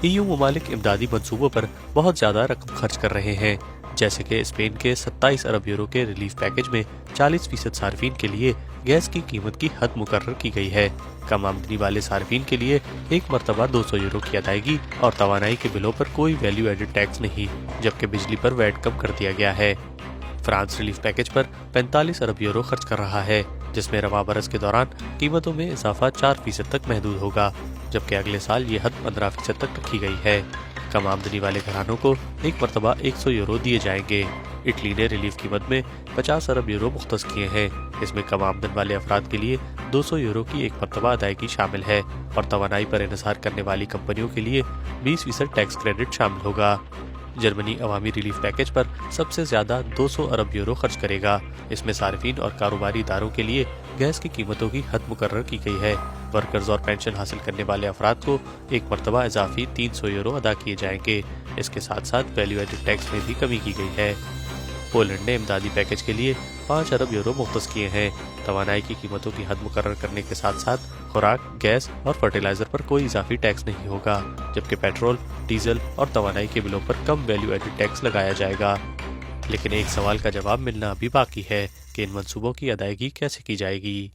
EU ممالک امدادی منصوبوں پر بہت زیادہ رقم خرچ کر رہے ہیں، جیسے کہ اسپین کے 27 ارب یورو کے ریلیف پیکج میں 40% صارفین کے لیے گیس کی قیمت کی حد مقرر کی گئی ہے۔ کم آمدنی والے صارفین کے لیے ایک مرتبہ 200 یورو کی ادائیگی اور توانائی کے بلوں پر کوئی ویلیو ایڈڈ ٹیکس نہیں، جبکہ بجلی پر ویٹ کم کر دیا گیا ہے۔ فرانس ریلیف پیکج پر 45 ارب یورو خرچ کر رہا ہے، جس میں رواں برس کے دوران قیمتوں میں اضافہ 4% تک محدود ہوگا، جبکہ اگلے سال یہ حد 15% تک رکھی گئی ہے۔ کم آمدنی والے گھرانوں کو ایک مرتبہ 100 یورو دیے جائیں گے۔ اٹلی نے ریلیف قیمت میں 50 ارب یورو مختص کیے ہیں، اس میں کم آمدن والے افراد کے لیے 200 یورو کی ایک مرتبہ ادائیگی شامل ہے اور توانائی پر انحصار کرنے والی کمپنیوں کے لیے 20% ٹیکس کریڈٹ شامل ہوگا۔ جرمنی عوامی ریلیف پیکج پر سب سے زیادہ 200 ارب یورو خرچ کرے گا، اس میں صارفین اور کاروباری اداروں کے لیے گیس کی قیمتوں کی حد مقرر کی گئی ہے۔ ورکرز اور پینشن حاصل کرنے والے افراد کو ایک مرتبہ اضافی 300 یورو ادا کیے جائیں گے۔ اس کے ساتھ ساتھ ویلیو ایڈڈ ٹیکس میں بھی کمی کی گئی ہے۔ پولینڈ نے امدادی پیکج کے لیے 5 ارب یورو مختص کیے ہیں۔ توانائی کی قیمتوں کی حد مقرر کرنے کے ساتھ ساتھ خوراک، گیس اور فرٹیلائزر پر کوئی اضافی ٹیکس نہیں ہوگا، جبکہ پیٹرول، ڈیزل اور توانائی کے بلوں پر کم ویلیو ایڈڈ ٹیکس لگایا جائے گا۔ لیکن ایک سوال کا جواب ملنا ابھی باقی ہے کہ ان منصوبوں کی ادائیگی کیسے کی جائے گی۔